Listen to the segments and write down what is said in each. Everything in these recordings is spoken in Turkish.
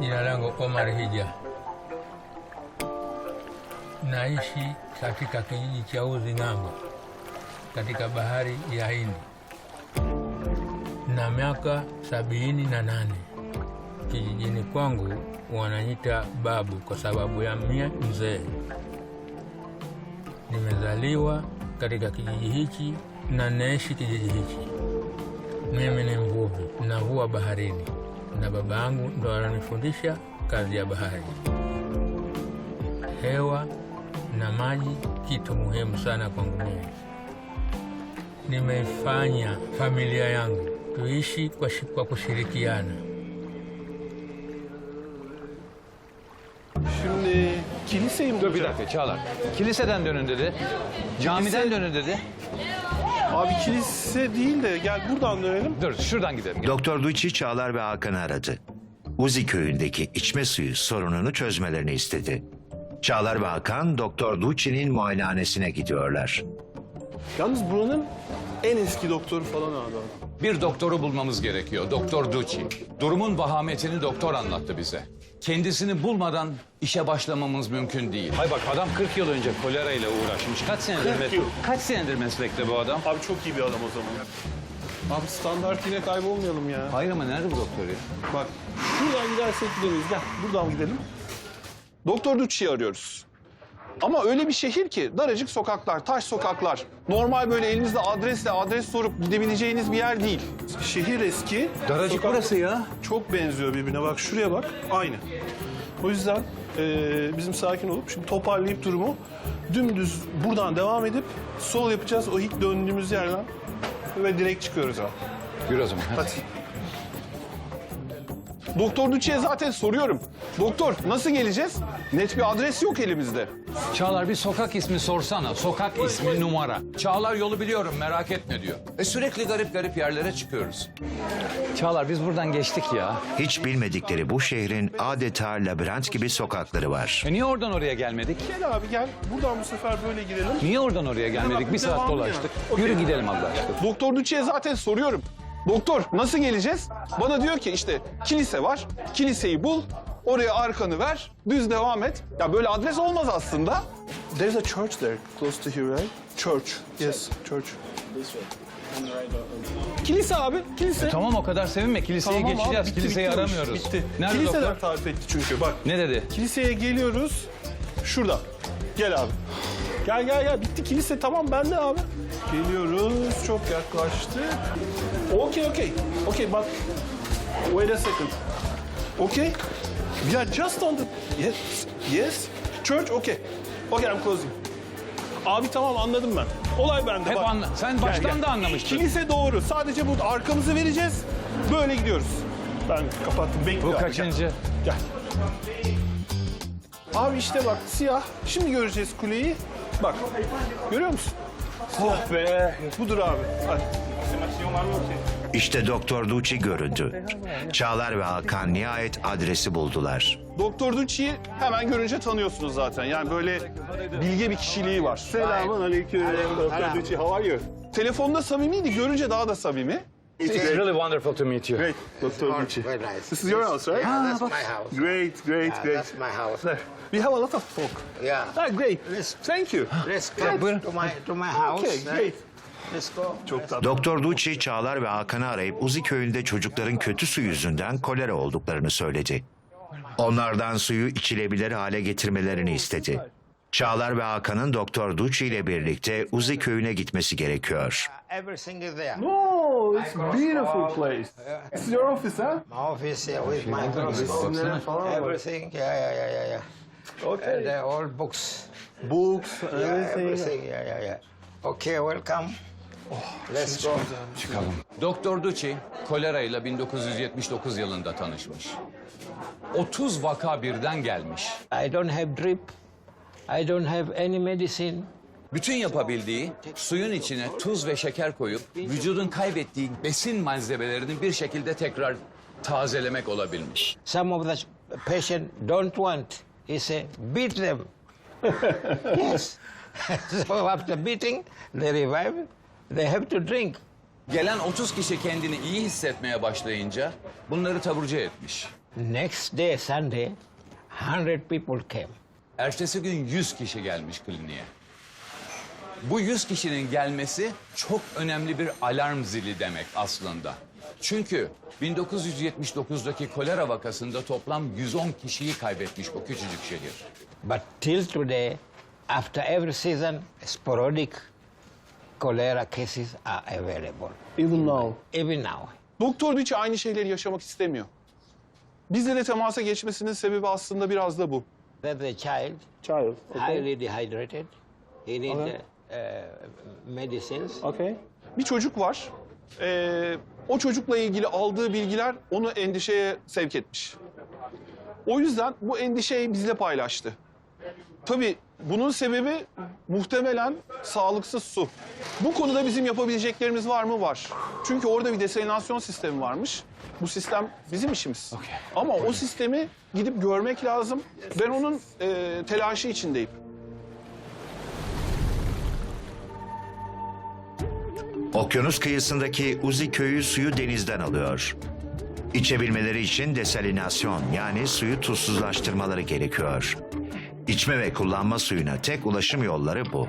Jina langu Omar Hija. Naishi katika kijiji cha Uzi Ng'ambo katika bahari ya Hindi na miaka 78. Kijijini kwangu wananiita babu kwa sababu ya mie mzee. Nimezaliwa katika kijiji hichi na naishi kijiji hichi. Mimi ni mvuvi, navua baharini na baba yangu ndo ananifundisha kazi ya bahari. Hewa na maji kitu muhimu sana kwangu mimi. Nimeifanya familia yangu tuishi kwa kushirikiana. Şimdi kiliseyi mi Dur bir bulacak? dakika Çağlar. Kiliseden dönün dedi. Camiden dönün dedi. Abi kilise değil de gel buradan dönelim. Dur şuradan gidelim. Gel. Doktor Ducci Çağlar ve Hakan'ı aradı. Uzi köyündeki içme suyu sorununu çözmelerini istedi. Çağlar ve Hakan Doktor Ducci'nin muayenehanesine gidiyorlar. Yalnız buranın en eski doktoru falan abi. Bir doktoru bulmamız gerekiyor. Doktor Ducci. Durumun vahametini doktor anlattı bize. Kendisini bulmadan işe başlamamız mümkün değil. Hay bak adam 40 yıl önce kolera ile uğraşmış. Kaç senedir meslekte bu adam? Abi çok iyi bir adam o zaman. Abi standart yine kaybolmayalım ya. Hayır ama nerede bu doktor ya? Bak şuradan gidersek gidemeyiz. Gel buradan gidelim. Doktor Ducci'yi arıyoruz. Ama öyle bir şehir ki daracık sokaklar, taş sokaklar. Normal böyle elinizde adres sorup gidebileceğiniz bir yer değil. Şehir eski. Daracık burası ya. Çok benziyor birbirine. Bak şuraya bak. Aynı. O yüzden bizim sakin olup şimdi toparlayıp durumu dümdüz buradan devam edip sol yapacağız o ilk döndüğümüz yerden ve direkt çıkıyoruz abi. Yürü o zaman. Hadi. Doktor Ducci'ye zaten soruyorum. Doktor nasıl geleceğiz? Net bir adres yok elimizde. Çağlar bir sokak ismi sorsana. Sokak ismi numara. Çağlar yolu biliyorum merak etme diyor. Sürekli garip garip yerlere çıkıyoruz. Çağlar biz buradan geçtik ya. Hiç bilmedikleri bu şehrin adeta labirent gibi sokakları var. Niye oradan oraya gelmedik? Gel abi gel. Buradan bu sefer böyle girelim. Niye oradan oraya gelmedik? Bak, Bir saat devamlı dolaştık. ya. Okey. Yürü gidelim Allah aşkına. Doktor Ducci'ye zaten soruyorum. Doktor nasıl geleceğiz? Bana diyor ki işte kilise var. Kiliseyi bul. Oraya arkanı ver. Düz devam et. Ya böyle adres olmaz aslında. There's a church there close to here, right? Church. Yes, church. Kilise abi, kilise. Tamam o kadar sevinme. Kiliseye Tamam abi, geçeceğiz. bitti, Kiliseyi bitti bu iş, aramıyoruz. Bitti. Nerede Kiliseden doktor? tarif etti çünkü bak. Ne dedi? Kiliseye geliyoruz. Şurada. Gel abi. Gel. Bitti kilise tamam bende abi. Geliyoruz. Çok yaklaştık. Okay, but wait a second. Okay. We are just on the... Yes. Church, okay. Okay, I'm closing. Abi tamam anladım ben. Olay bende. Hep bak. anla. Sen baştan da anlamıştın. Kilise doğru. Sadece bu arkamızı vereceğiz. Böyle gidiyoruz. Ben kapattım. Bekle Bu abi, kaçıncı? Gel. Abi işte bak siyah. Şimdi göreceğiz kuleyi. Bak. Görüyor musun? Oh be. Budur abi. Hadi. İşte Doktor Ducci göründü. Çağlar ve Hakan nihayet adresi buldular. Doktor Ducci'yi hemen görünce tanıyorsunuz zaten. Yani böyle bilge bir kişiliği var. Selamun aleyküm. Doktor Ducci, how are you? Telefonda samimiydi. Görünce daha da samimi. It's really wonderful to meet you. Great, Doktor Ducci. Very nice. This is your house, right? Yeah, that's my house. Great. That's my house. We have a lot of folk. Yeah. Ah, great. Thank you. Let's come buyurun. to my house. Okay, great. Let's go. Doktor Ducci, Çağlar ve Hakan'ı arayıp Uzi köyünde çocukların kötü su yüzünden kolera olduklarını söyledi. Onlardan suyu içilebilir hale getirmelerini istedi. Çağlar ve Hakan'ın Doktor Ducci ile birlikte Uzi köyüne gitmesi gerekiyor. Everything is there. No, it's beautiful place. It's your office, huh? My office here with microscope. Everything. Yeah. Okay. And all books. Books, Yeah, everything. Yeah. Okay, welcome. Let's go. Çıkalım. Doktor Ducci kolera ile 1979 yılında tanışmış. 30 vaka birden gelmiş. I don't have drip. I don't have any medicine. Bütün yapabildiği suyun içine tuz ve şeker koyup vücudun kaybettiği besin malzemelerini bir şekilde tekrar tazelemek olabilmiş. Some of the patient don't want. He say, beat them. Yes. So after beating, they revive. They have to drink. Gelen 30 kişi kendini iyi hissetmeye başlayınca bunları taburcu etmiş. Next day, Sunday, 100 people came. Ertesi gün 100 kişi gelmiş kliniğe. Bu 100 kişinin gelmesi çok önemli bir alarm zili demek aslında. Çünkü 1979'daki kolera vakasında toplam 110 kişiyi kaybetmiş bu küçücük şehir. But till today, after every season, sporadic cholera cases are available. Even now. Even now. Doktor Ducci aynı şeyleri yaşamak istemiyor. Bizle de temasa geçmesinin sebebi aslında biraz da bu. That the child, Child. highly dehydrated, he needs medicines. Okay. Bir çocuk var. O çocukla ilgili aldığı bilgiler onu endişeye sevk etmiş. O yüzden bu endişeyi bizle paylaştı. Tabii bunun sebebi muhtemelen sağlıksız su. Bu konuda bizim yapabileceklerimiz var mı? Var. Çünkü orada bir desalinasyon sistemi varmış. Bu sistem bizim işimiz. Ama o sistemi gidip görmek lazım. Ben onun telaşı içindeyim. Okyanus kıyısındaki Uzi köyü suyu denizden alıyor. İçebilmeleri için desalinasyon yani suyu tuzsuzlaştırmaları gerekiyor. İçme ve kullanma suyuna tek ulaşım yolları bu.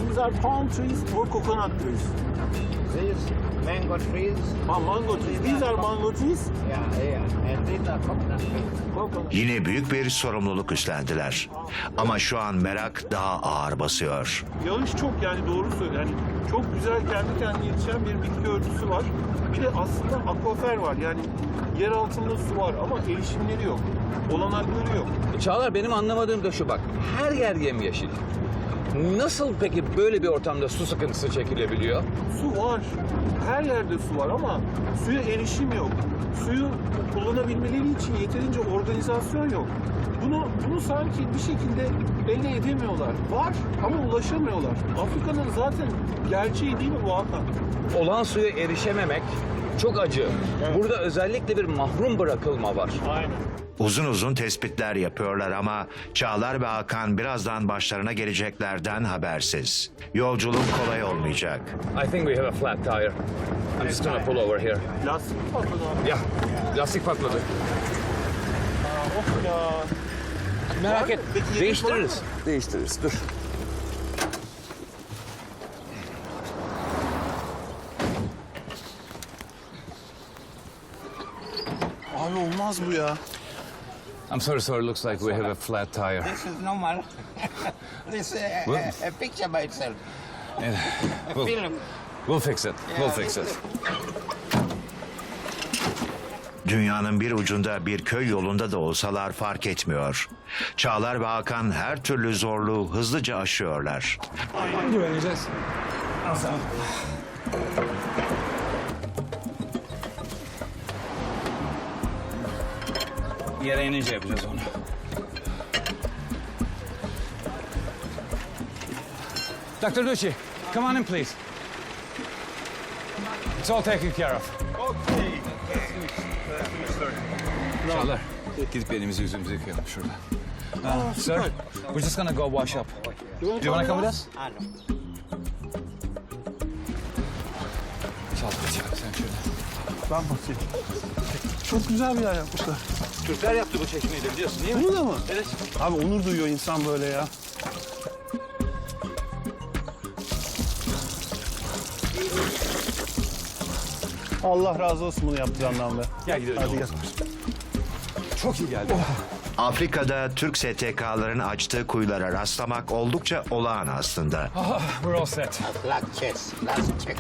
These are palm trees or coconut trees. These mango trees. Mango trees. These are mango trees. Yeah. And these are coconut trees. Coconut. Yine büyük bir sorumluluk üstlendiler. Ama şu an merak daha ağır basıyor. Yağış çok, yani doğru söylüyor. Yani çok güzel kendi kendine yetişen bir bitki örtüsü var. Bir de aslında akvafer var. Yani yer altında su var ama erişimleri yok. Olanakları yok. Çağlar, benim anlamadığım da şu bak. Her yer yemyeşil. Nasıl peki böyle bir ortamda su sıkıntısı çekilebiliyor? Su var. Her yerde su var ama suya erişim yok. Suyu kullanabilmeleri için yeterince organizasyon yok. Bunu sanki bir şekilde elde edemiyorlar. Var ama ulaşamıyorlar. Afrika'nın zaten gerçeği değil mi bu Hakan? Olan suya erişememek çok acı. Burada özellikle bir mahrum bırakılma var. Aynen. Uzun uzun tespitler yapıyorlar ama Çağlar ve Hakan birazdan başlarına geleceklerden habersiz. Yolculuk kolay olmayacak. I think we have a flat tire. I'm just gonna pull over here. Lastik patladı abi. Ya, lastik patladı. Of ya. Merak et, Peki yedek değiştiririz. Değiştiririz, dur. Abi olmaz bu ya. I'm sorry, sir. Looks like we have a flat tire. This is normal. This is a picture by itself. A film. We'll fix it. We'll fix it. Dünyanın bir ucunda bir köy yolunda da olsalar fark etmiyor. Çağlar ve Hakan her türlü zorluğu hızlıca aşıyorlar. Güveneceğiz. Yere inince yapacağız onu. Dr. Ducci, come on in please. It's all taken care of. Çağlar, gidip elimizi yüzümüzü yıkayalım şurada. Sir, we're just gonna go wash up. Do you wanna come with us? Ah, no. Ben basayım. Çok güzel bir yer yapmışlar. Türkler yaptı bu çeşmeyi de biliyorsun değil mi? Bunu da mı? Evet. Abi onur duyuyor insan böyle ya. Allah razı olsun bunu yaptırandan be. Gel gidelim. Hadi gel. Çok iyi geldi. Afrika'da Türk STK'ların açtığı kuyulara rastlamak oldukça olağan aslında. We're all set. Last chest, last check.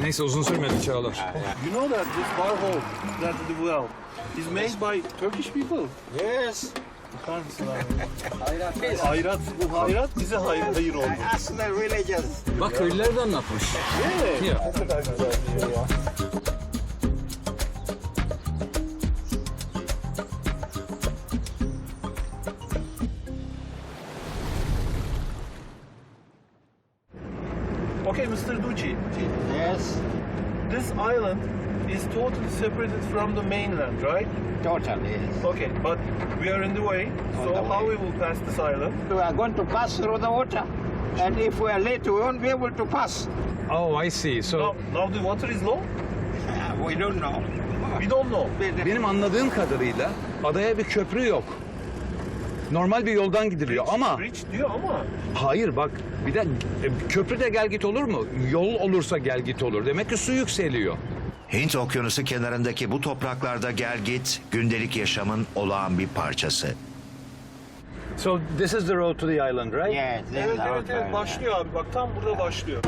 Neyse uzun sürmedi Çağlar. You know that this bar hole, that the well, is made by Turkish people. Yes. Bakar mısın abi? Hayrat, bu hayrat bize hayır oldu. Ask the villagers. Bak köylüler de anlatmış. Evet. Ya. Ne kadar güzel bir şey ya. Okay, Mr. Ducci, Yes, this island is totally separated from the mainland, right? totally. Yes. Okay, but we are in the way, On so the how way. we will pass this island? We are going to pass through the water. And if we are late, we won't be able to pass. Oh, I see. Now the water is low? We don't know. We don't know. Benim anladığım kadarıyla adaya bir köprü yok. Normal bir yoldan gidiliyor ama Bridge diyor ama hayır bak bir de köprü de gel git olur mu? Yol olursa gel git olur. Demek ki su yükseliyor. Hint Okyanusu kenarındaki bu topraklarda gel git gündelik yaşamın olağan bir parçası. So this is the road to the island, right? Yes, this evet is our evet evet turn. başlıyor abi bak tam burada başlıyor.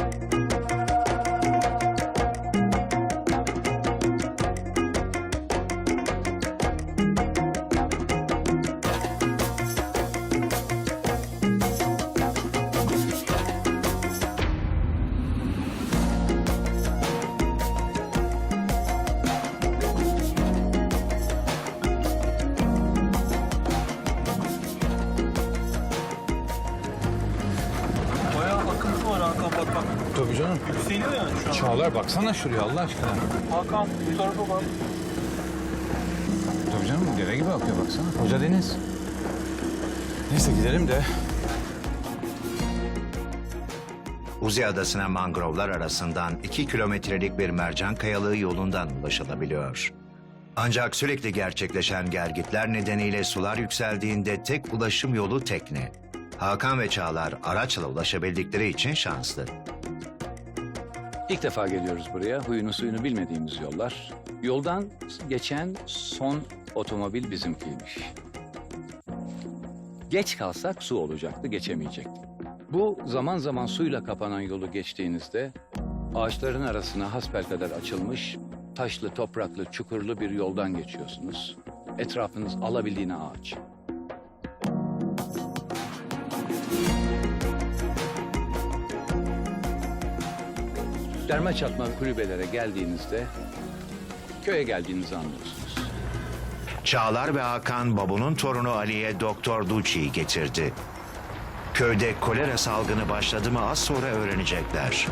Bayağı akıntı var Hakan bak. Tabii canım. Yükseliyor yani şu an. Çağlar baksana şuraya Allah aşkına. Hakan bu tarafa bak. Tabii canım dere gibi akıyor baksana. Koca deniz. Neyse gidelim de. Uzi Adası'na mangrovlar arasından 2 kilometrelik bir mercan kayalığı yolundan ulaşılabiliyor. Ancak sürekli gerçekleşen gelgitler nedeniyle sular yükseldiğinde tek ulaşım yolu tekne. Hakan ve Çağlar araçla ulaşabildikleri için şanslı. İlk defa geliyoruz buraya. Huyunu suyunu bilmediğimiz yollar. Yoldan geçen son otomobil bizimkiymiş. Geç kalsak su olacaktı, geçemeyecektik. Bu zaman zaman suyla kapanan yolu geçtiğinizde ağaçların arasına hasbelkader açılmış taşlı, topraklı, çukurlu bir yoldan geçiyorsunuz. Etrafınız alabildiğine ağaç. Derme çatma kulübelere geldiğinizde köye geldiğinizi anlıyorsunuz. Çağlar ve Hakan babunun torunu Ali'ye Doktor Ducci'yi getirdi. Köyde kolera salgını başladı mı az sonra öğrenecekler.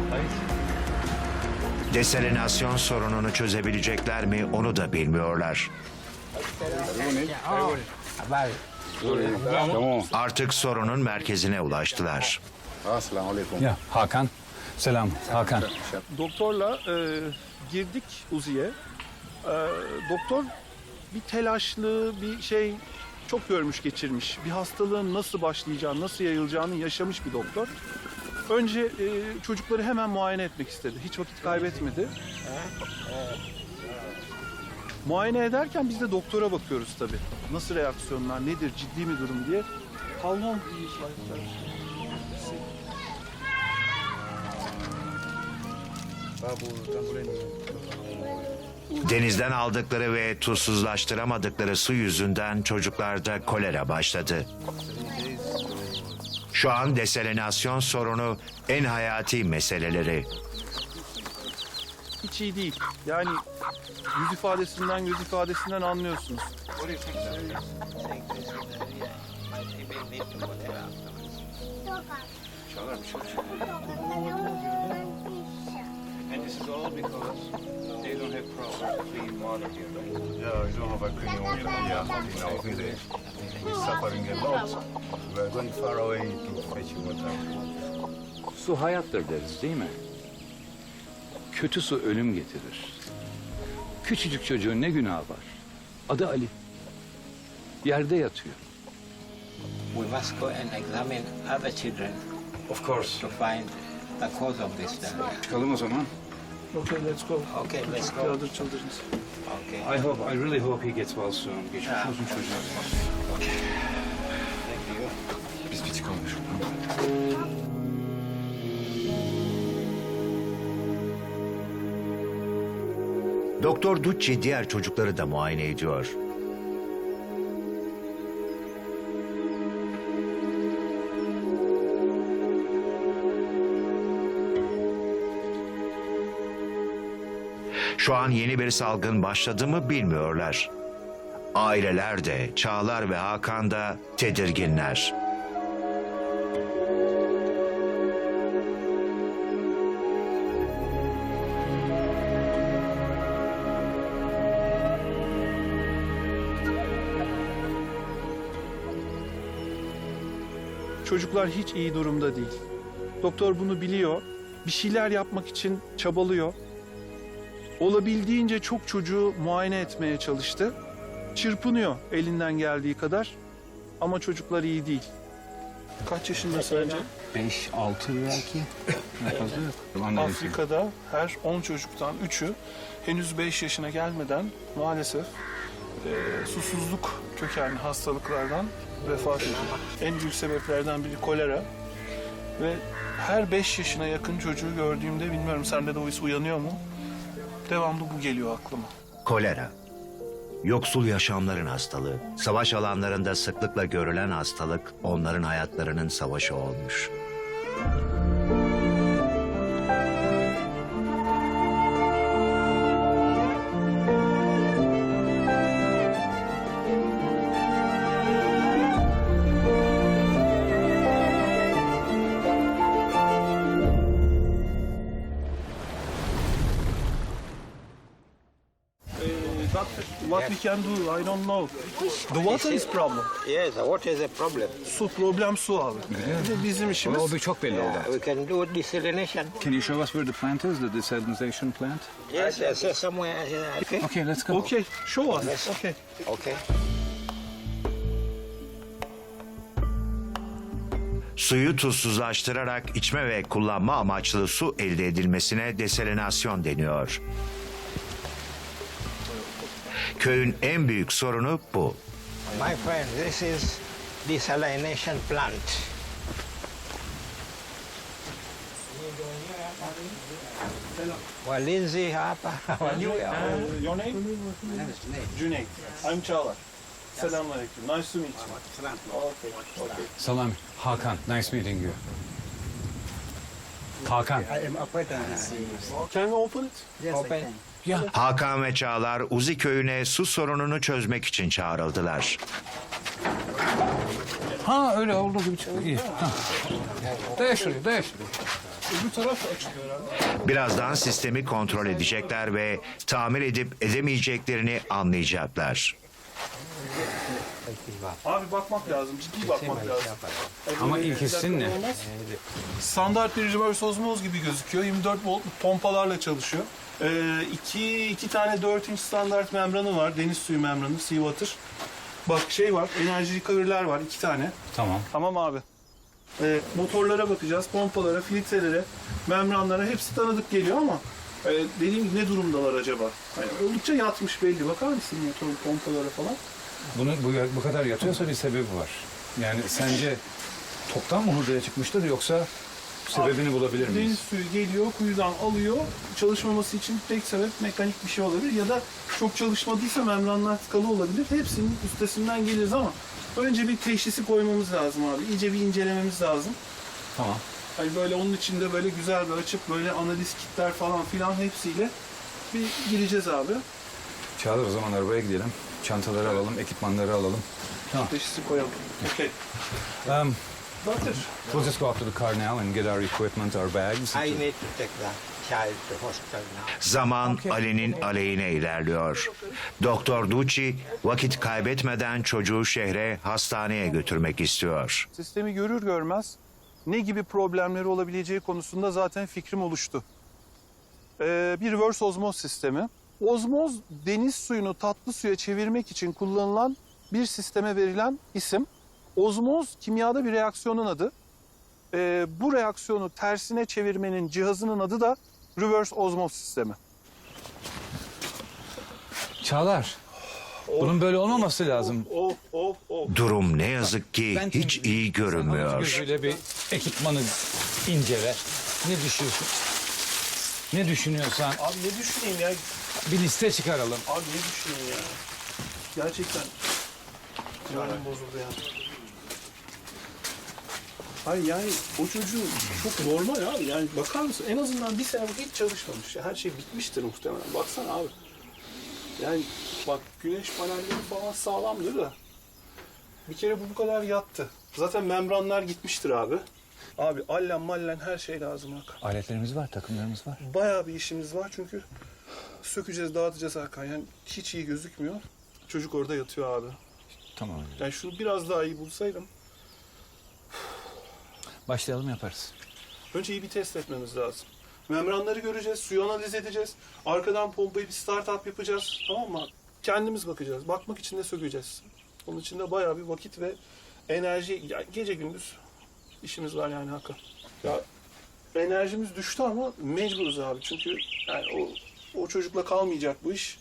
Desalinasyon sorununu çözebilecekler mi onu da bilmiyorlar. Artık sorunun merkezine ulaştılar. Ya Hakan. Selam Hakan. Doktorla girdik Uzi'ye. Doktor bir telaşlı bir şey çok görmüş geçirmiş. Bir hastalığın nasıl başlayacağını, nasıl yayılacağını yaşamış bir doktor. Önce çocukları hemen muayene etmek istedi. Hiç vakit kaybetmedi. Muayene ederken biz de doktora bakıyoruz tabii. Nasıl reaksiyonlar, nedir, ciddi mi durum diye. How long do you like Denizden aldıkları ve tuzsuzlaştıramadıkları su yüzünden çocuklarda kolera başladı. Şu an desalinasyon sorunu en hayati meseleleri. Hiç iyi değil. Yani yüz ifadesinden anlıyorsunuz. And this is all because they don't have proper clean water here, right? Yeah, we don't have a clean water here in our village. We're suffering a lot. We are going far away to fetch water. Su hayattır deriz değil mi? Kötü su ölüm getirir. Küçücük çocuğun ne günahı var? Adı Ali. Yerde yatıyor. We must go and examine other children Of course. to find the cause of this diarrhea. Çıkalım o zaman. Okay, let's go. Okay, let's The go. other children's. Okay. I really hope he gets well soon. Geçmiş Yeah. olsun çocuğa. Thank you. Biz bir çıkalım. Doktor Ducci diğer çocukları da muayene ediyor. Şu an yeni bir salgın başladı mı bilmiyorlar. Aileler de, Çağlar ve Hakan da tedirginler. Çocuklar hiç iyi durumda değil. Doktor bunu biliyor. Bir şeyler yapmak için çabalıyor. Olabildiğince çok çocuğu muayene etmeye çalıştı. Çırpınıyor elinden geldiği kadar. Ama çocuklar iyi değil. Kaç yaşında sence? 5-6 belki. Fazla yok. Afrika'da her 10 çocuktan 3'ü henüz 5 yaşına gelmeden maalesef susuzluk kökenli hastalıklardan vefat ediyor. En büyük sebeplerden biri kolera. Ve her 5 yaşına yakın çocuğu gördüğümde, bilmiyorum sende de o his uyanıyor mu? Devamlı bu geliyor aklıma. Kolera. Yoksul yaşamların hastalığı. Savaş alanlarında sıklıkla görülen hastalık onların hayatlarının savaşı olmuş. Doctor, what we can do, I don't know. The water is problem. Yes, what is the problem? Su, problem su abi. Bir de bizim işimiz. O bir çok belli oldu. We can do desalination. Can you show us where the plant is, the desalination plant? Yes, yes, somewhere. Okay. Okay, let's go. Okay, show us. Yes. Okay. Okay. Suyu tuzsuzlaştırarak içme ve kullanma amaçlı su elde edilmesine desalinasyon deniyor. Köyün en büyük sorunu bu. My friend, this is desalination plant. Walinzi hapa. Your name? Cüneyt. I'm Çağlar. Selamünaleyküm. Nice to meet you. Okay. Okay. Salam. Hakan, nice meeting you. Hakan. Can we open it? Open. Hakan ve Çağlar Uzi köyüne su sorununu çözmek için çağrıldılar. Ha öyle olduğu gibi çıktı. İyi. Ha. Daya şuraya, daya şuraya. Öbür taraf da açılıyor herhalde. Birazdan sistemi kontrol edecekler ve tamir edip edemeyeceklerini anlayacaklar. Abi bakmak lazım, ciddi bakmak lazım. Ama Böyle ilk hissin ne? olmaz. Standart bir reverse osmoz gibi gözüküyor. 24 volt pompalarla çalışıyor. İki tane 4 inç standart membranı var. Deniz suyu membranı, seawater. Bak şey var, enerji recovery'ler var 2 tane. Tamam. Tamam abi. Motorlara bakacağız, pompalara, filtrelere, membranlara hepsi tanıdık geliyor ama dediğim gibi ne durumdalar acaba? Yani oldukça yatmış belli. Bakar mısın motorun pompalara falan? Bunun bu kadar yatıyorsa bir sebebi var. Yani sence toptan mı hurdaya çıkmıştır yoksa sebebini bulabilir miyiz? Deniz suyu geliyor, kuyudan alıyor. Çalışmaması için tek sebep mekanik bir şey olabilir ya da çok çalışmadıysa membranlar tıkalı olabilir. Hepsinin üstesinden geliriz ama önce bir teşhisi koymamız lazım abi. İyice bir incelememiz lazım. Tamam. Hani böyle onun içinde böyle güzel bir açıp böyle analiz kitler falan filan hepsiyle bir gireceğiz abi. Çağlar o zaman arabaya gidelim. Çantaları alalım, ekipmanları alalım. Tamam. Teşhisi koyalım. Okay. Doctor. We'll just go up to the car now and get our equipment, our bags. I need to take the child to hospital now. Zaman Ali'nin aleyhine ilerliyor. Doktor Ducci vakit kaybetmeden çocuğu şehre, hastaneye götürmek istiyor. Sistemi görür görmez ne gibi problemleri olabileceği konusunda zaten fikrim oluştu. Bir reverse osmoz sistemi. Ozmoz deniz suyunu tatlı suya çevirmek için kullanılan bir sisteme verilen isim. Ozmoz kimyada bir reaksiyonun adı. Bu reaksiyonu tersine çevirmenin cihazının adı da reverse ozmoz sistemi. Çağlar, bunun böyle olmaması lazım. Durum ne yazık ki hiç iyi görünmüyor. Gözüyle bir ekipmanı incele. Ne düşünüyorsun? Ne düşünüyorsan Abi ne düşüneyim ya? bir liste çıkaralım. Abi ne düşüneyim ya? Gerçekten moralim bozuldu ya. Hayır yani o çocuğun çok normal abi. Yani bakar mısın? En azından bir sene hiç çalışmamış. Ya. Her şey bitmiştir muhtemelen. Baksana abi. Yani bak güneş panelleri falan sağlamdır da. Bir kere bu kadar yattı. Zaten membranlar gitmiştir abi. Abi allen mallen her şey lazım Hakan. Aletlerimiz var, takımlarımız var. Bayağı bir işimiz var çünkü sökeceğiz, dağıtacağız Hakan. Yani hiç iyi gözükmüyor. Çocuk orada yatıyor abi. Tamam. Yani şunu biraz daha iyi bulsaydım. Başlayalım yaparız. Önce iyi bir test etmemiz lazım. Membranları göreceğiz, suyu analiz edeceğiz. Arkadan pompayı bir start-up yapacağız. Tamam mı? Kendimiz bakacağız. Bakmak için de sökeceğiz. Onun için de bayağı bir vakit ve enerji, yani gece gündüz işimiz var yani Hakan. Ya enerjimiz düştü ama mecburuz abi. Çünkü yani o çocukla kalmayacak bu iş.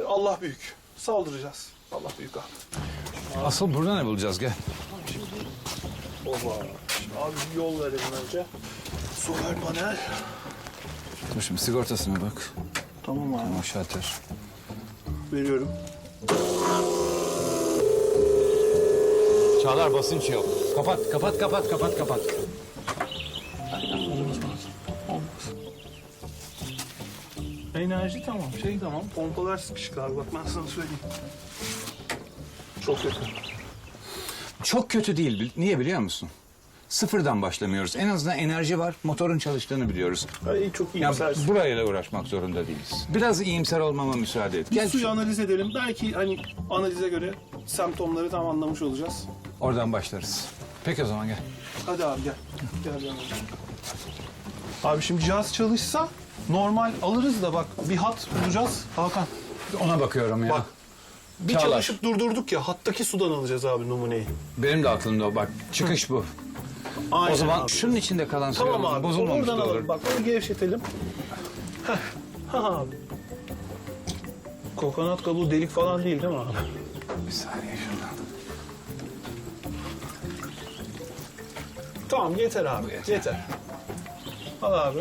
Allah büyük. Saldıracağız. Allah büyük abi. Asıl burada ne bulacağız? Gel. Oba. Abi bir yol verelim önce. Solar panel. Dur şimdi sigortasına bak. Tamam abi. Tamam, şalter. Veriyorum. Çağlar, basınç yok. Kapat. Enerji tamam, şey tamam. Pompalar sıkışık abi. Bak ben sana söyleyeyim. Çok kötü. Çok kötü değil. Niye biliyor musun? Sıfırdan başlamıyoruz. En azından enerji var, motorun çalıştığını biliyoruz. Ay, çok Ya iyimsersin. burayla uğraşmak zorunda değiliz. Biraz iyimser olmama müsaade et. Bir Gel suyu analiz edelim. Belki hani analize göre semptomları tam anlamış olacağız. oradan başlarız. Peki o zaman gel. Hadi abi gel. Gel canım. Abi şimdi cihaz çalışsa normal alırız da bak bir hat bulacağız Hakan. Ona bakıyorum ya. Bak. Bir Çağlar. çalışıp durdurduk ya hattaki sudan alacağız abi numuneyi. Benim de aklımda o. Bak, çıkış bu. Aynen O zaman abi. şunun içinde kalan suyu Tamam alalım. abi. Bozulmamış Oradan da olur. alalım. Bak onu gevşetelim. Heh. Ha abi. Kokonat kabuğu delik falan değil mi abi? Bir saniye şuradan. Tamam yeter abi. yeter. Yeter. Al abi.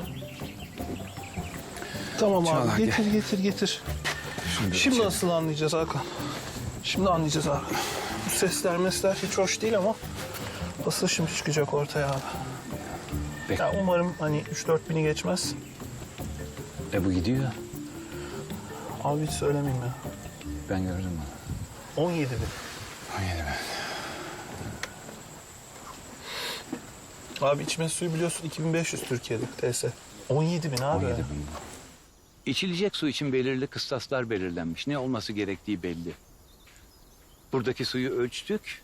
Tamam Çağlar, abi. Getir. Şimdi nasıl anlayacağız Hakan? Şimdi anlayacağız abi. Bu sesler hiç hoş değil ama asıl şimdi çıkacak ortaya abi. Bekle. Ya umarım hani 3-4 bini geçmez. Bu gidiyor. Abi hiç söylemeyeyim ya. Ben gördüm onu. 17 bin. 17 mi? Abi içme suyu biliyorsun 2500 Türkiye'de TS. 17 bin abi. 17 bin. İçilecek su için belirli kıstaslar belirlenmiş. Ne olması gerektiği belli. Buradaki suyu ölçtük.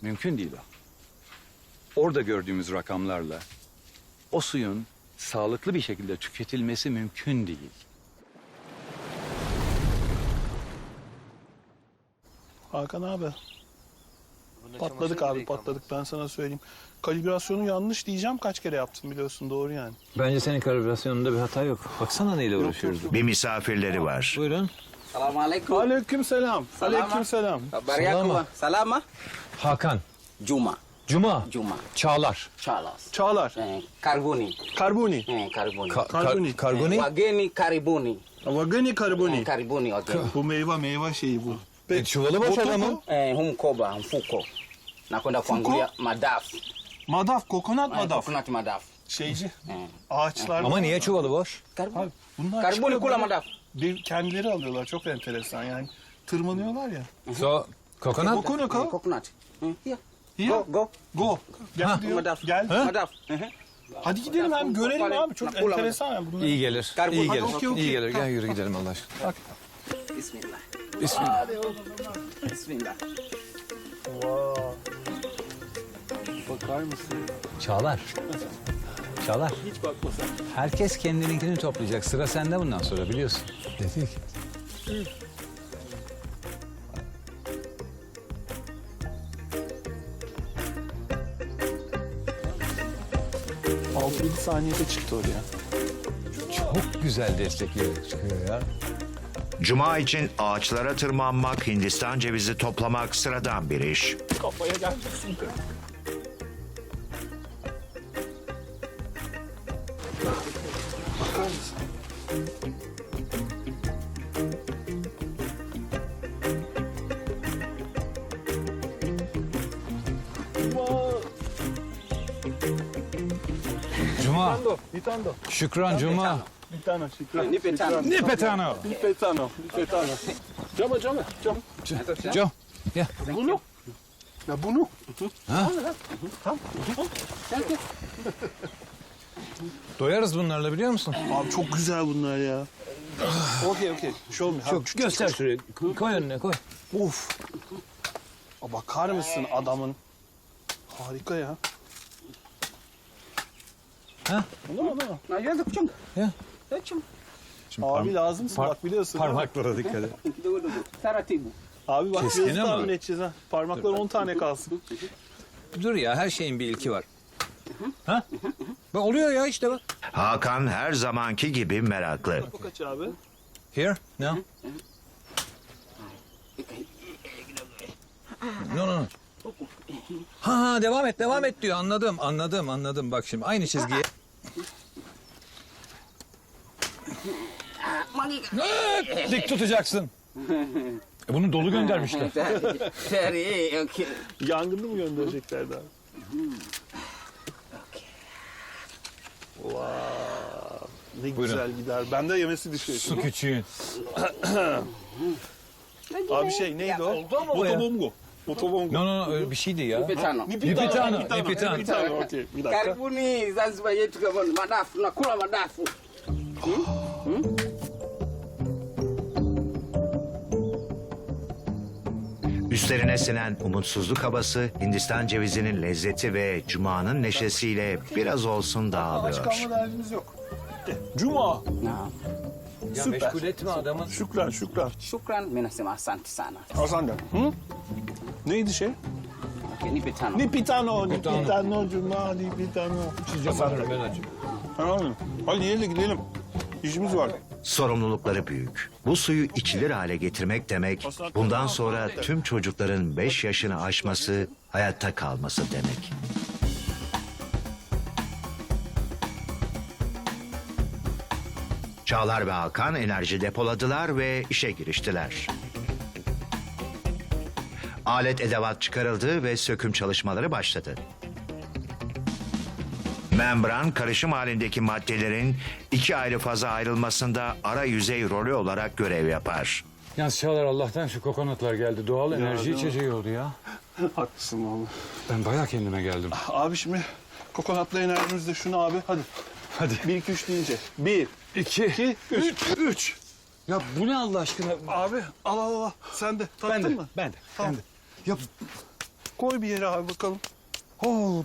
Mümkün değil o. Orada gördüğümüz rakamlarla o suyun sağlıklı bir şekilde tüketilmesi mümkün değil. Hakan abi. Patladık abi patladık ben sana söyleyeyim. Kalibrasyonu yanlış diyeceğim kaç kere yaptım biliyorsun doğru yani. Bence senin kalibrasyonunda bir hata yok. Baksana neyle uğraşıyoruz. Bir misafirleri var. Buyurun. Assalamualaikum. Aleyküm selam. Aleyküm selam. Kabar ya Salama. Hakan. Juma. Cuma. Juma. Çağlar. Charles. Çağlar. Karboni. Karbuni. Karboni. Karbuni. Kargoni. Wageni karibuni. Wagani karbuni. Karibuni wageni. Bu meyve şeyi bu. Çuvalı boş Botoku, adamın. Mkoba, mfuko. Nakwenda kuangulia madaf. Madaf, kokonat madaf. Coconut madaf. Şeyci. Ağaçlar. Ama niye çuvalı boş? Abi, bunlar Karbuni çıkıyor kula böyle, madaf. kendileri alıyorlar çok enteresan yani. Tırmanıyorlar ya. So, kokonat. Kokonat. Coconut. Here. Here. Go. Go. Gel diyor. Madaf. Gel. Madaf. Hadi gidelim hem görelim abi. Çok Nakula enteresan yani. Bunlar. İyi gelir. Karbon. İyi Hadi, gelir. okey, okey. İyi gelir. Gel yürü gidelim Allah aşkına. Bismillah. Bismillah. Bismillah. Wow. Bakar mısın? Çağlar. Çağlar. Hiç bakma sen. Herkes kendininkini toplayacak. Sıra sende bundan sonra biliyorsun. Dedik. 6-7 saniyede çıktı oraya. Çok güzel destekliyor çıkıyor ya. Cuma için ağaçlara tırmanmak, Hindistan cevizi toplamak sıradan bir iş. Kafaya gelmesin. Bakar mısın? Cuma. Nitando. Şükran Cuma. Nitano, Şükran. Nipetano. Nipetano. Nipetano. Nipetano. Cama. Cam. Ya. Bunu. Ya bunu. Doyarız bunlarla biliyor musun? Abi çok güzel bunlar ya. Okey. Show me. Çok göster şuraya. Koy önüne koy. Uf. Aa, bakar mısın adamın? Harika ya. Ha? No. Na yanda kucing. Ya. Kucing. Abi lazımsın bak biliyorsun. değil mi? Parmaklara dikkat et. Kidogo dogo. Taratibu. Abi bak Keskin biraz ama. tahmin edeceğiz ha. Parmaklar 10 tane kalsın. Dur ya her şeyin bir ilki var. Ha? Bak oluyor ya işte bak. Hakan her zamanki gibi meraklı. Bu kaç abi? Here? No. No. Ha devam et diyor. Anladım. Bak şimdi aynı çizgiye. Dik tutacaksın. Bunu dolu göndermişler. Dari, okey. Yangını mı göndereceklerdi abi? Wow. Ne güzel gider. Ben de yemesi düşüyor. Su küçüğün. Abi şey neydi o? Motobongo. No öyle bir şeydi ya. Nipetano. Nipetano. Okey bir dakika. Karibuni Zanzibar yetu kama madafu, nakula madafu. Üstlerine sinen umutsuzluk havası, Hindistan cevizinin lezzeti ve Cuma'nın neşesiyle biraz olsun Aç dağılıyor. kalma derdimiz yok. Cuma. Naam. Ya Süper. meşgul etme adamın. Şükran. Shukran, mimi nasema asante sana. Hasan da. Hı? Neydi şey? Okay, nipetano. Nipitano, Cuma, Nipitano. Ben açayım. Tamam mı? Hadi gidelim. İşimiz var. Sorumlulukları büyük. Bu suyu içilir hale getirmek demek, bundan sonra tüm çocukların 5 yaşını aşması, hayatta kalması demek. Çağlar ve Hakan enerji depoladılar ve işe giriştiler. Alet edevat çıkarıldı ve söküm çalışmaları başladı. Membran karışım halindeki maddelerin 2 ayrı faza ayrılmasında ara yüzey rolü olarak görev yapar. Yalnız Çağlar Allah'tan şu kokonatlar geldi. Doğal enerji içeceği oldu ya. Haklısın oğlum. Ben bayağı kendime geldim. Abi şimdi kokonatlı enerjimizde şunu abi hadi. Hadi. 1, 2, 3 deyince. 1, 2, 3. Ya bu ne Allah aşkına? Abi al. Sen de tattın mı? Ben de. Tamam. Ya, Koy bir yere abi bakalım.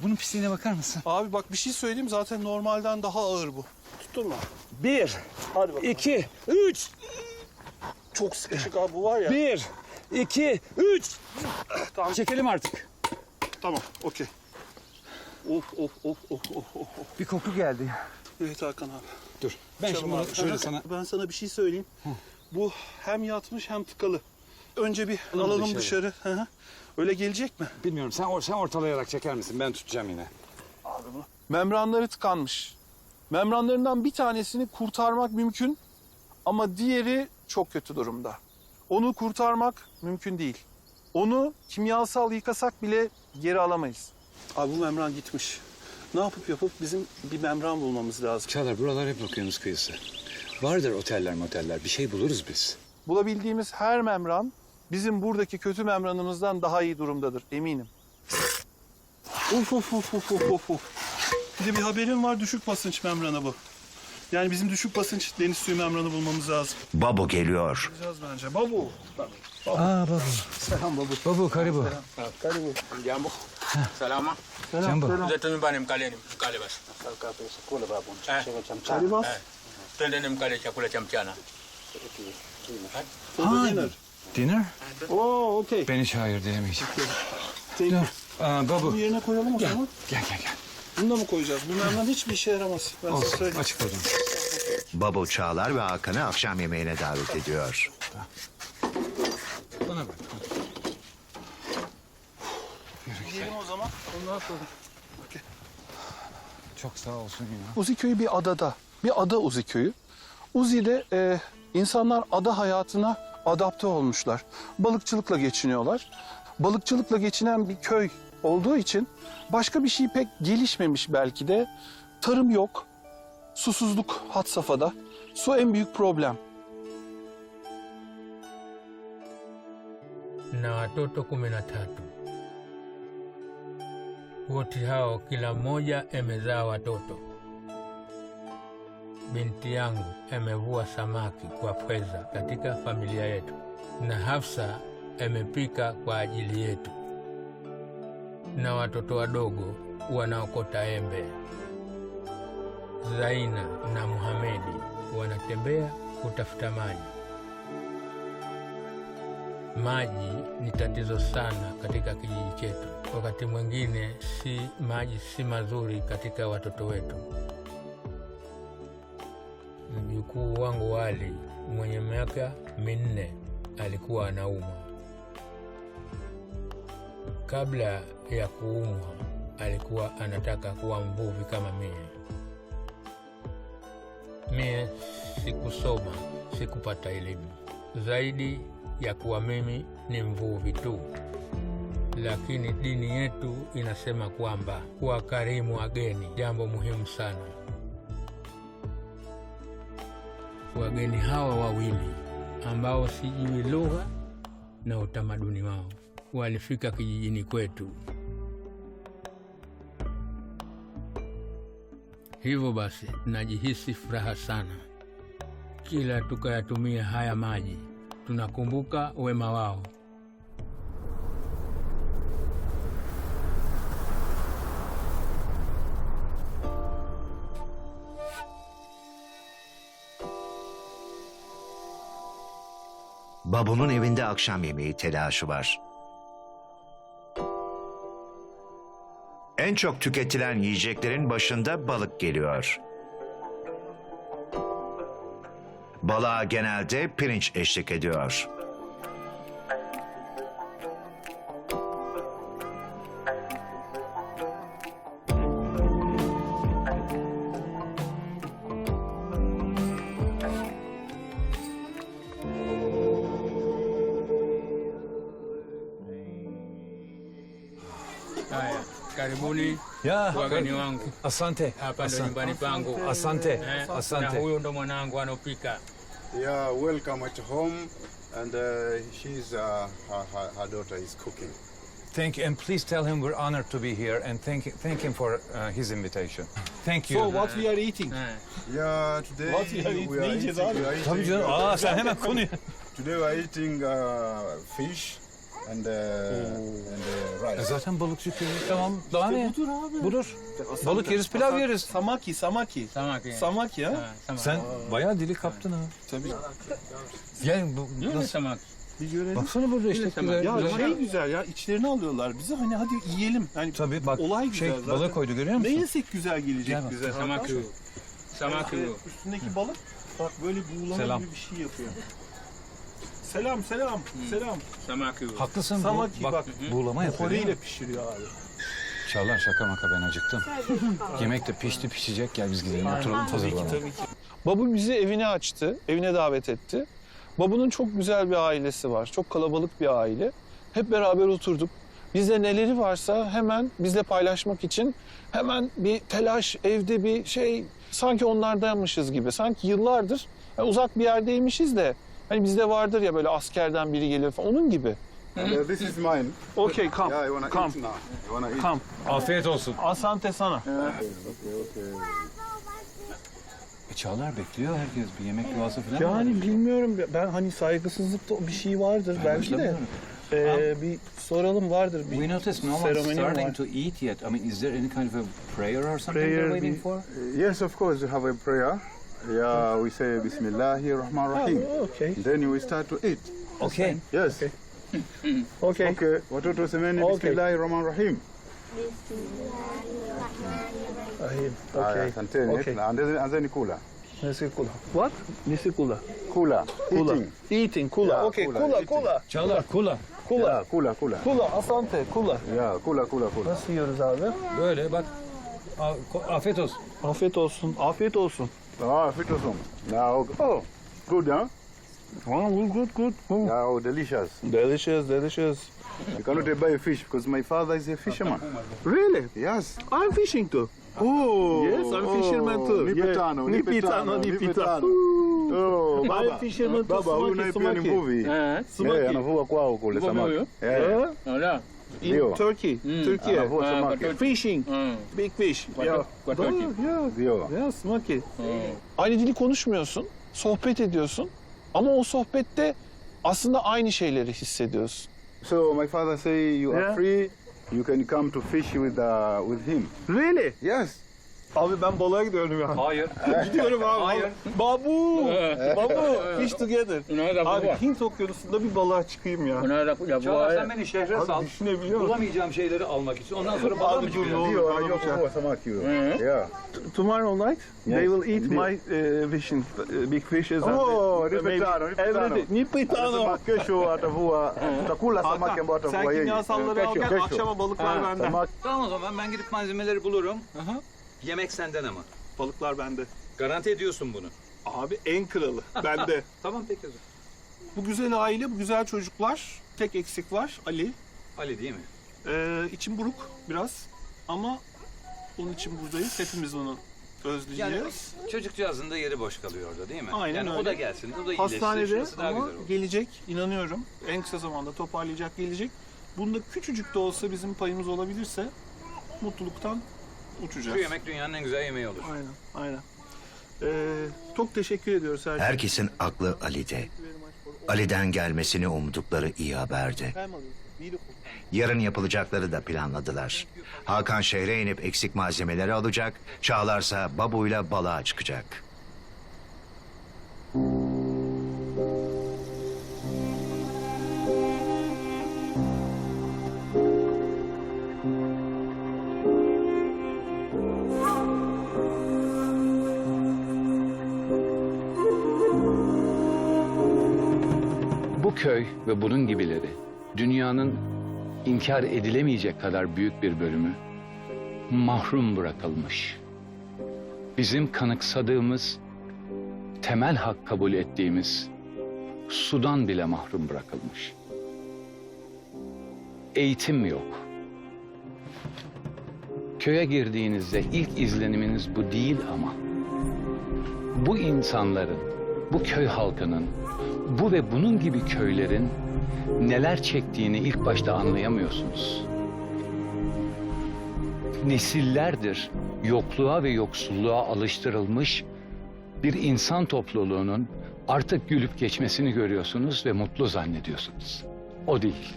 bunun pisliğine bakar mısın? Abi bak bir şey söyleyeyim zaten normalden daha ağır bu. Tuttun mu? 1, Hadi bakalım. 2, 3. Çok sıkışık abi bu var ya. 1, 2, 3. Tamam. Çekelim artık. Tamam okey. Of. Bir koku geldi. Evet Hakan abi. Dur. Ben Çalım şimdi bunu abi. şöyle sana... Ben sana bir şey söyleyeyim. Bu hem yatmış hem tıkalı. Önce bir alalım dışarı. Hı hı. Öyle gelecek mi? Bilmiyorum. Sen ortalayarak çeker misin? Ben tutacağım yine. Membranları tıkanmış. Membranlarından bir tanesini kurtarmak mümkün ama diğeri çok kötü durumda. Onu kurtarmak mümkün değil. Onu kimyasal yıkasak bile geri alamayız. Abi bu membran gitmiş. Ne yapıp bizim bir membran bulmamız lazım. Çağlar buralar hep okyanus kıyısı. Vardır oteller moteller. Bir şey buluruz biz. Bulabildiğimiz her membran bizim buradaki kötü membranımızdan daha iyi durumdadır eminim. Of. Bir de bir haberim var, düşük basınç membranı bu. Yani bizim düşük basınç deniz suyu membranı bulmamız lazım. Babu geliyor. Bulacağız bence. Babu. Babu. Selam babu. Babu karibu. Karibu. Jambo. Salama. Selam. Zetu nyumbani mkale basi. Hadi bas. Twendeni mkale chakula cha mchana. Dinner? Oo, okey. Ben hiç hayır diyemeyeceğim. Bunu Babu. yerine koyalım o zaman. Gel. Bunu da mı koyacağız? Bunlardan hiçbir işe yaramaz. Ben size söyleyeyim. Açıkladım. Babu Çağlar ve Hakan'ı akşam yemeğine davet ediyor. Bana bak. Gidelim o zaman. Ondan sonra. Çok sağ olsun ya. Uzi köyü bir adada. Bir ada Uzi köyü. Uzi'de insanlar ada hayatına adapte olmuşlar. Balıkçılıkla geçiniyorlar. Balıkçılıkla geçinen bir köy olduğu için başka bir şey pek gelişmemiş belki de. Tarım yok. Susuzluk had safhada. Su en büyük problem. Na watoto 13. Wote hao kila mmoja amezaa watoto. Binti yangu amevua samaki kwa pweza katika familia yetu, na Hafsa amepika kwa ajili yetu, na watoto wadogo wanaokota embe. Zaina na Muhamedi wanatembea kutafuta maji. Maji ni tatizo sana katika kijiji chetu. Wakati mwingine maji si mazuri katika watoto wetu. Mjukuu wangu Wali mwenye miaka 4 alikuwa anaumwa. Kabla ya kuumwa alikuwa anataka kuwa mvuvi kama mie. Mie sikusoma, sikupata elimu zaidi ya kuwa mimi ni mvuvi tu. Lakini dini yetu inasema kwamba kuwakarimu wageni jambo muhimu sana. Wageni hawa wawili ambao sijui lugha na utamaduni wao walifika kijijini kwetu. Hivyo basi najihisi furaha sana. Kila tukayatumia haya maji tunakumbuka wema wao. Babu'nun evinde akşam yemeği telaşı var. En çok tüketilen yiyeceklerin başında balık geliyor. Balığa genelde pirinç eşlik ediyor. Haya, karibuni Ya, wageni wangu. Asante. Hapa ndo nyumbani pangu. Asante. Na Asante. huyo ndo mwanangu anopika. Yeah, welcome at home. And her daughter is cooking. Thank you, and please tell him we're honored to be here, and thank him for his invitation. Thank you. So what we are eating? Yeah, today What we are eating? we are Yiyeceğiz eating, abi. Tabii canım. Aa, sen hemen konuyu. today we are eating fish and rice. Zaten balıkçı köyü. Tamam. Daha ne? Budur abi. Budur. Balık yeriz, pilav yeriz. Samaki. Samaki. Samaki ha? Ha, samaki. Sen bayağı dili kaptın ha. Tabii. Gel bu Yine nasıl? samaki. Bir görelim. Baksana burada işte güzel. Ya güzel. şey güzel ya, içlerini alıyorlar bize, hani hadi yiyelim. Hani Tabii bak olay güzel şey zaten. balığı koydu görüyor musun? Ne yesek güzel gelecek Gel bak, bize. Samaki. Samaki. Üstündeki balık bak böyle buğulama Selam. gibi bir şey yapıyor. Selam. Samaki. Haklısın. Samaki bak. Buğulama yapıyor. değil mi? Koreyle pişiriyor abi. Çağlar şaka maka ben acıktım. Yemek de pişti pişecek gel biz gidelim oturalım hazırlanalım. Tabii ki. Babu bizi evine açtı, evine davet etti. Babu'nun çok güzel bir ailesi var, çok kalabalık bir aile. Hep beraber oturduk. Bizde neleri varsa hemen bizle paylaşmak için hemen bir telaş, evde bir şey, sanki onlardanmışız gibi. Sanki yıllardır uzak bir yerdeymişiz de hani bizde vardır ya böyle askerden biri gelir falan, onun gibi. This is mine. Okay, come, Yeah, you wanna come, eat now? You wanna eat? come. Afiyet olsun. Asante sana. Okay. Çağlar bekliyor herkes bir yemek duası falan. Yani bilmiyorum, ben hani saygısızlık da bir şey vardır belki de. Bir soralım, vardır bir We noticed no one's seremoni mi starting var? to eat yet. I mean, is there any kind of a prayer or something Prayer they're waiting we- for? Yes, of course, we have a prayer. Yeah, we say Bismillahirrahmanirrahim. Oh, okay. Then we start to eat. Okay. Yes. Okay. Okay. Watoto semeni Okay. Bismillahirrahmanirrahim. Okay. Asanteni. Okay. Anzeni kula. Nisikula. What? Nisikula. Kula. Kula. Eating. Eating. Kula. Yeah, Okay. kula, Kula. eating. Kula. Çağlar, kula. Kula. Yeah, kula, kula. Kula. Asante. Kula. Yeah, kula, kula, kula. Nasıl yiyoruz abi? Böyle bak. Afiyet olsun. Afiyet olsun. Afiyet olsun. Ah, fitosum. Now, oh, good, huh? Oh, good. Yeah, oh, delicious. Delicious. You cannot buy fish because my father is a fisherman. Really? Yes. I'm fishing too. Oh, Yes, I'm fisherman too. Nipitano, Yeah. nipitano, Nipitano. Oh, I'm baba. fisherman too. Baba, huyu naye pia ni mvuvi. Eh, anavua kwao kule samaki. Eh, In Ndio. Turkey. Turkey. anavua samaki. Fishing. Big fish. Yeah. Ndio. Yes, monkey. Aynı dili konuşmuyorsun, sohbet ediyorsun. Ama o sohbette aslında aynı şeyleri hissediyorsun. So my father say you Yeah. are free. You can come to fish with him. Really? Yes. Abi ben balığa gidiyorum ya. Hayır. Gidiyorum abi. Hayır. Babu. Babu. Fish together. Abi Hint okyanusunda bir balığa çıkayım ya. Çağlar sen beni şehre sal. Düşünebiliyor musun? Bulamayacağım şeyleri almak için. Ondan sonra balığa mı çıkacağım? Ndio, anavua samaki huyo. Yeah. Tomorrow night Yes, they will eat indeed. my fishing big fishes. Oh, and maybe nipitano, every day. nipitano. Nipitano. Anasema kesho atavua, tutakula samaki ambao Sen atavua yeye. kimyasalları al gel, Kesho. akşama balıklar bende. Samaki. Tamam o zaman ben gidip malzemeleri bulurum. Yemek senden ama. Balıklar bende. Garanti ediyorsun bunu. Abi en kralı bende. Tamam peki o zaman. Bu güzel aile, bu güzel çocuklar. Tek eksik var, Ali. Ali değil mi? İçim buruk biraz ama onun için buradayız. Hepimiz onu özleyeceğiz. Yani çocukcağızın da yeri boş kalıyor orada değil mi? Aynen yani öyle. o da gelsin, o da iyileşsin. Hastanede Şurası daha ama güzel olur. gelecek, inanıyorum. En kısa zamanda toparlayacak, gelecek. Bunda küçücük de olsa bizim payımız olabilirse mutluluktan uçacağız. Şu yemek dünyanın en güzel yemeği olur. Aynen. Çok teşekkür ediyoruz her şey. Herkesin aklı Ali'de. Ali'den gelmesini umdukları iyi haberdi. Yarın yapılacakları da planladılar. Hakan şehre inip eksik malzemeleri alacak, Çağlarsa Babu'yla balığa çıkacak. Bu köy ve bunun gibileri dünyanın inkar edilemeyecek kadar büyük bir bölümü mahrum bırakılmış. Bizim kanıksadığımız, temel hak kabul ettiğimiz sudan bile mahrum bırakılmış. Eğitim yok. Köye girdiğinizde ilk izleniminiz bu değil ama bu insanların, bu köy halkının, bu ve bunun gibi köylerin neler çektiğini ilk başta anlayamıyorsunuz. Nesillerdir yokluğa ve yoksulluğa alıştırılmış bir insan topluluğunun artık gülüp geçmesini görüyorsunuz ve mutlu zannediyorsunuz. O değil.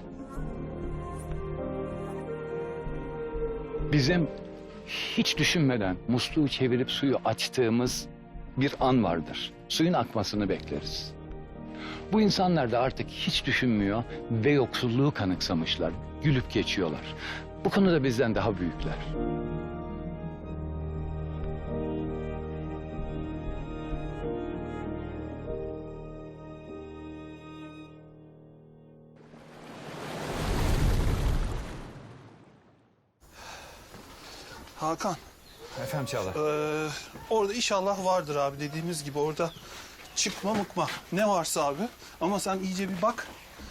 Bizim hiç düşünmeden musluğu çevirip suyu açtığımız bir an vardır. Suyun akmasını bekleriz. Bu insanlar da artık hiç düşünmüyor ve yoksulluğu kanıksamışlar. Gülüp geçiyorlar. Bu konuda bizden daha büyükler. Hakan, Efendim Çağlar. orada inşallah vardır abi, dediğimiz gibi orada çıkma mıkma ne varsa abi. Ama sen iyice bir bak.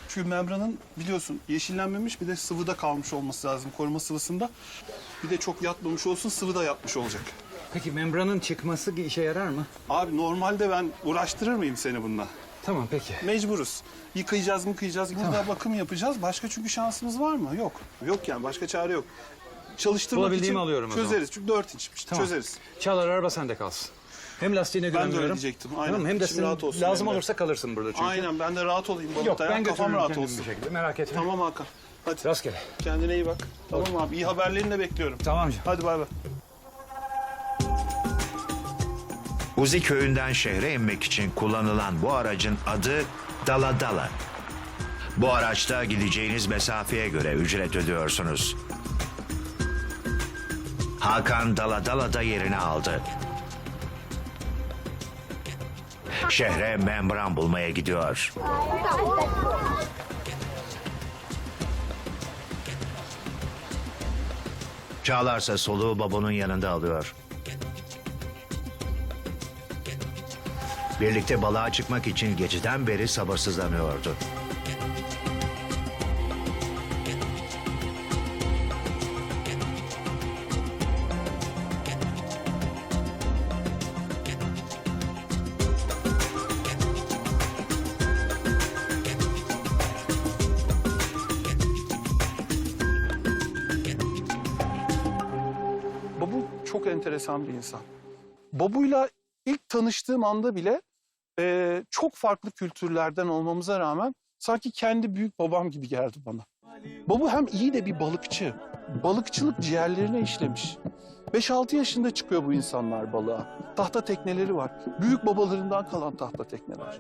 Çünkü membranın biliyorsun yeşillenmemiş, bir de sıvıda kalmış olması lazım, koruma sıvısında. Bir de çok yatmamış olsun, sıvıda yatmış olacak. Peki membranın çıkması işe yarar mı? Abi normalde ben uğraştırır mıyım seni bununla? Tamam peki. Mecburuz. Yıkayacağız. Burada bakım yapacağız. Başka çünkü şansımız var mı? Yok. Yok yani, başka çare yok. Çalıştırmak Bulabildiğimi için alıyorum o zaman. çözeriz. Çünkü 4 inçmiş. Tamam. Çözeriz. Çağlar araba sende kalsın. Hem lastiğine Ben de öyle güvenmiyorum. diyecektim. Aynen. Tamam, hem de İçim rahat olsun lazım benim de. olursa kalırsın burada çünkü. Aynen, ben de rahat olayım balıkta. Yok, ben Kafam götürürüm rahat kendim olsun. bir şekilde, merak etme. Tamam Hakan. Hadi. Rastgele. Kendine iyi bak. Tamam abi. İyi haberlerini de bekliyorum. Tamam canım. Hadi bay bay. Uzi köyünden şehre inmek için kullanılan bu aracın adı Dala Dala. Bu araçta gideceğiniz mesafeye göre ücret ödüyorsunuz. Hakan Dala Dala'da yerini aldı. Şehre membran bulmaya gidiyor. Çağlarsa soluğu babonun yanında alıyor. Birlikte balığa çıkmak için geceden beri sabırsızlanıyordu. Babu çok enteresan bir insan. Babu'yla ilk tanıştığım anda bile çok farklı kültürlerden olmamıza rağmen sanki kendi büyük babam gibi geldi bana. Babu hem iyi de bir balıkçı. Balıkçılık ciğerlerine işlemiş. 5-6 yaşında çıkıyor bu insanlar balığa. Tahta tekneleri var. Büyük babalarından kalan tahta tekneler.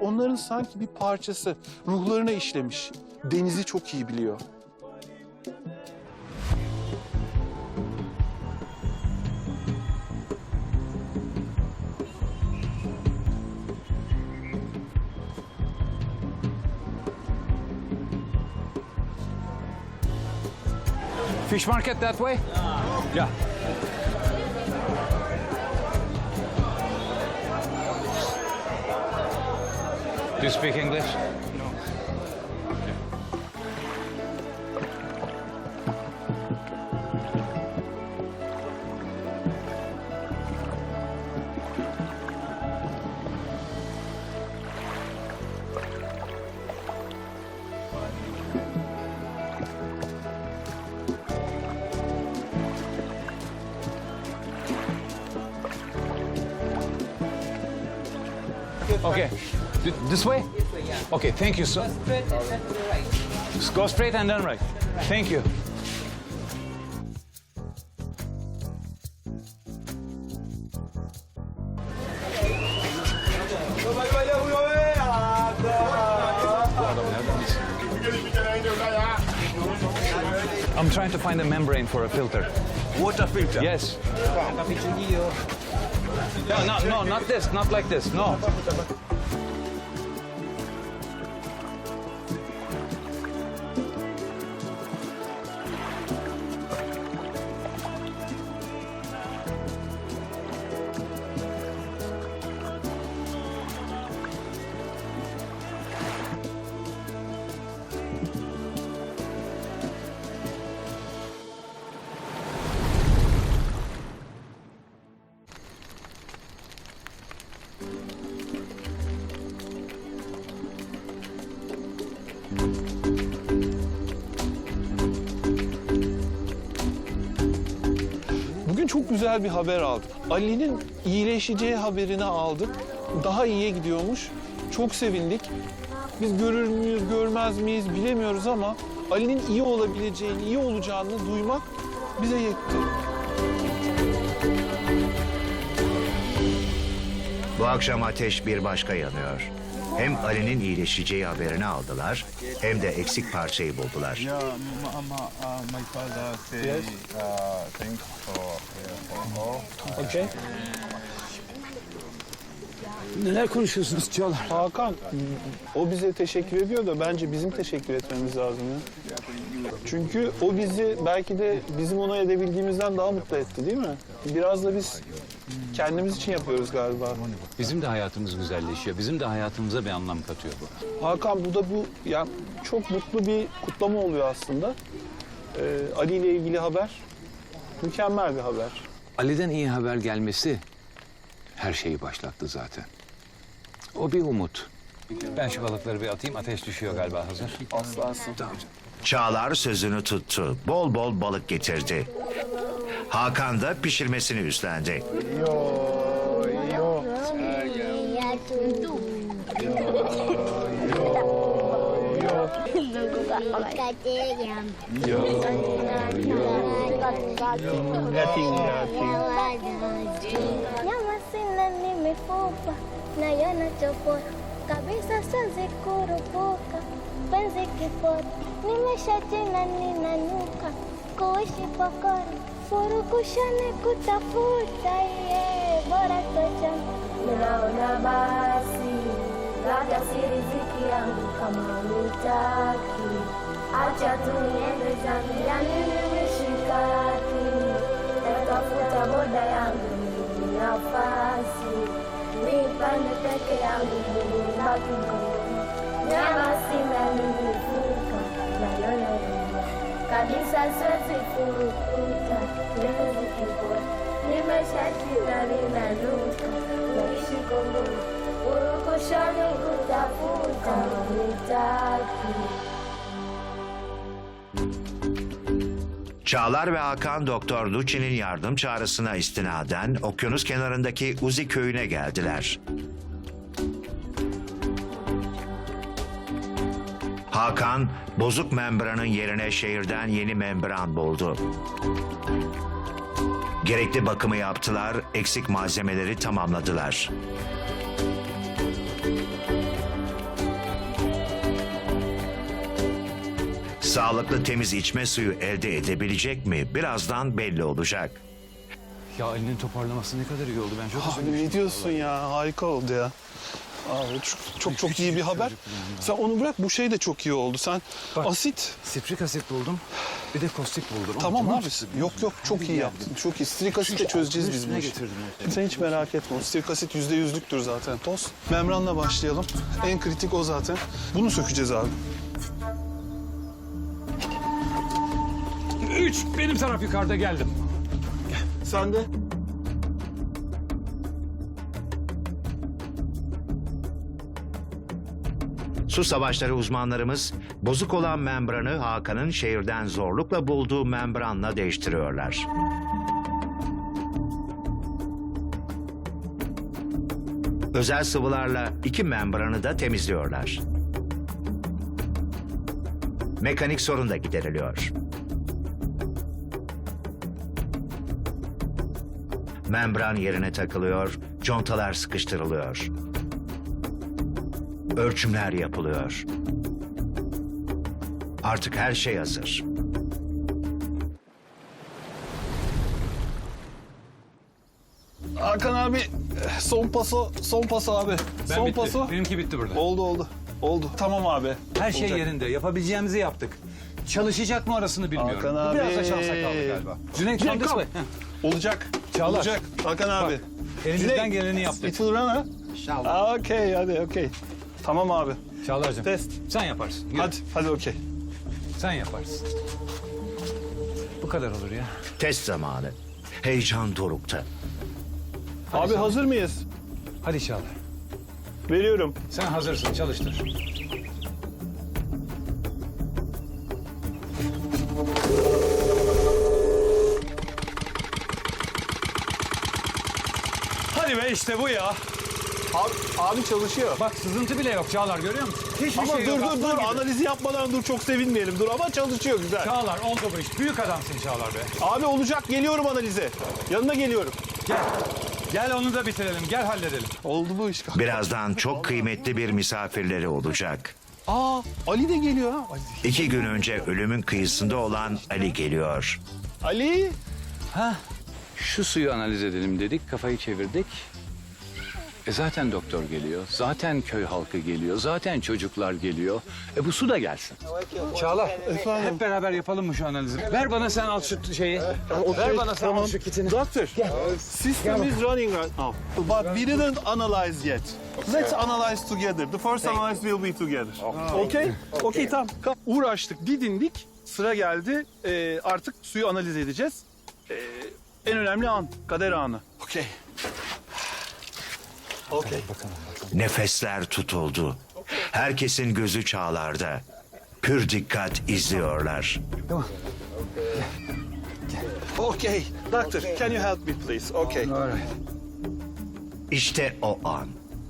Onların sanki bir parçası. Ruhlarına işlemiş. Denizi çok iyi biliyor. Fish market that way? Yeah. Do you speak English? Okay. This way? Okay, thank you, sir. Just go straight and then right. Thank you. I'm trying to find a membrane for a filter. Water filter. Yes. No, not this, not like this, no. Bugün çok güzel bir haber aldık. Ali'nin iyileşeceği haberini aldık. Daha iyiye gidiyormuş. Çok sevindik. Biz görür müyüz, görmez miyiz bilemiyoruz ama Ali'nin iyi olabileceğini, iyi olacağını duymak bize yetti. Bu akşam ateş bir başka yanıyor. Hem Ali'nin iyileşeceği haberini aldılar hem de eksik parçayı buldular. Yeah, my father say thanks for Okay. Neler konuşuyorsunuz Çağlar? Hakan, o bize teşekkür ediyor da bence bizim teşekkür etmemiz lazım ya. Çünkü o bizi belki de bizim ona edebildiğimizden daha mutlu etti değil mi? Biraz da biz kendimiz için yapıyoruz galiba. Bizim de hayatımız güzelleşiyor. Bizim de hayatımıza bir anlam katıyor bu. Hakan bu da yani çok mutlu bir kutlama oluyor aslında. Ali ile ilgili haber mükemmel bir haber. Ali'den iyi haber gelmesi her şeyi başlattı zaten. O bir umut. Ben şu balıkları bir atayım. Ateş düşüyor galiba hazır. Aslansın. Çağlar sözünü tuttu. Bol bol balık getirdi. Hakan da pişirmesini üstlendi. yo Nyamasina nimefupa na yanachopoa kabisa, siwezi kurupuka penzi kipota, nimeshachina ninanuka kuishi pokoni, furukushani kutafuta bora tocha. Ninaona basi labda si riziki yangu, kama unitaki acha tu niende zangu, yani nimeshikaki, natafuta boda yangu nafasi nipande peke yangu, baki ngoni nyama sina nilifuka nayona kabisa, siwezi kurupuka penzi kipota, nimeshachina ninanuka kuishi kongoni, urukushani kutafuta unitaki. Çağlar ve Hakan Doktor Ducci'nin yardım çağrısına istinaden okyanus kenarındaki Uzi köyüne geldiler. Hakan, bozuk membranın yerine şehirden yeni membran buldu. Gerekli bakımı yaptılar, eksik malzemeleri tamamladılar. Sağlıklı temiz içme suyu elde edebilecek mi? Birazdan belli olacak. Ya elinin toparlaması ne kadar iyi oldu. Ben çok Abi ne diyorsun ya? Harika oldu ya. Abi çok iyi bir haber. Sen onu bırak, bu şey de çok iyi oldu. Sen asit... Sitrik asit buldum. Bir de kostik buldum. Tamam abi. Yok çok iyi yaptın. Çok iyi. Strik asit de çözeceğiz biz bu işi. Sen hiç merak etme. O strik asit %100'lüktür zaten. Toz. Membranla başlayalım. En kritik o zaten. Bunu sökeceğiz abi. 3. Benim taraf yukarıda, geldim. Sen de. Su savaşları uzmanlarımız bozuk olan membranı Hakan'ın şehirden zorlukla bulduğu membranla değiştiriyorlar. Özel sıvılarla 2 membranı da temizliyorlar. Mekanik sorun da gideriliyor. Membran yerine takılıyor, contalar sıkıştırılıyor. Ölçümler yapılıyor. Artık her şey hazır. Hakan abi son paso abi. Son paso. Benimki bitti burada. Oldu. Tamam abi. Her şey Olacak. yerinde. Yapabileceğimizi yaptık. Çalışacak mı orasını bilmiyorum. Hakan abi. Biraz da şansa kaldı galiba. Cüneyt, Cüneyt, come come. this way. Olacak. Çağlar. Olacak. Hakan abi. Elimizden Cüneyt, geleni yaptık. It will run ha? İnşallah. Okey. Tamam abi. Çağlar'cığım. Test. Sen yaparsın. Yürü. Hadi okey. Sen yaparsın. Bu kadar olur ya. Test zamanı. Heyecan dorukta. Abi hazır mıyız? Hadi Çağlar. Veriyorum. Sen hazırsın. Çalıştır. Hadi be, işte bu ya. Abi çalışıyor. Bak sızıntı bile yok Çağlar, görüyor musun? Hiçbir Ama şey yok. dur aslan gibi. analizi yapmadan dur, çok sevinmeyelim. Dur ama çalışıyor güzel. Çağlar oldu bu iş. Büyük adamsın Çağlar be. Abi olacak, geliyorum analize. Yanına geliyorum. Gel. Gel onu da bitirelim. Gel halledelim. Oldu bu iş. Birazdan çok kıymetli bir misafirleri olacak. Ali de geliyor ha. 2 gün önce ölümün kıyısında olan Ali geliyor. Ali. Şu suyu analiz edelim dedik, kafayı çevirdik. Zaten doktor geliyor, zaten köy halkı geliyor, zaten çocuklar geliyor. Bu su da gelsin. Çağlar. Efendim? Hep beraber yapalım mı şu analizi? Ver bana sen al şu şeyi. Ver bana sen al şu kitini. Doctor, system is running right now, but we didn't analyze yet. Let's analyze together. The first analyze will be together. Okay, tamam. Uğraştık, didindik. Sıra geldi. Artık suyu analiz edeceğiz. En önemli an, kader anı. Okey. Nefesler tutuldu. Herkesin gözü Çağlar'da. Pür dikkat izliyorlar. Okay. Doctor, can you help me please? Okay. İşte o an.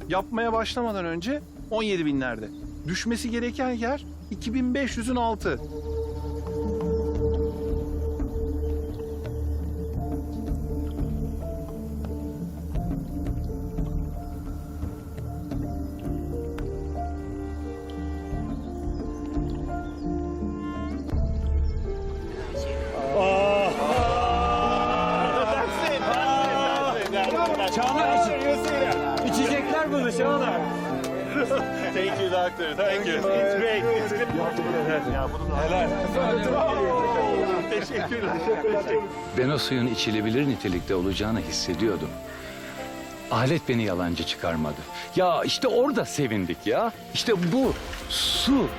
Yapmaya başlamadan önce 17 binlerde. Düşmesi gereken yer 2500'ün altı. İçecekler bunu Çağlar. Thank you doctor. Thank you. It's great. It's good. Ya bunu helal. Teşekkürler. Ben o suyun içilebilir nitelikte olacağını hissediyordum. Alet beni yalancı çıkarmadı. Ya işte orada sevindik ya. İşte bu su.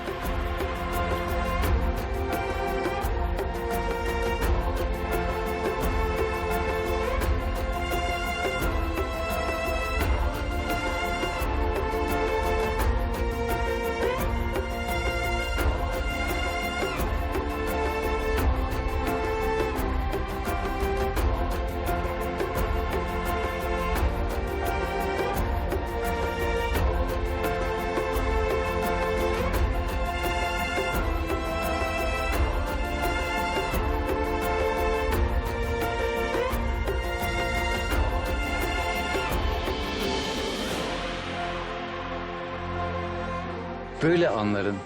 Böyle anların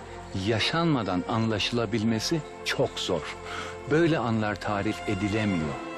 yaşanmadan anlaşılabilmesi çok zor. Böyle anlar tarif edilemiyor.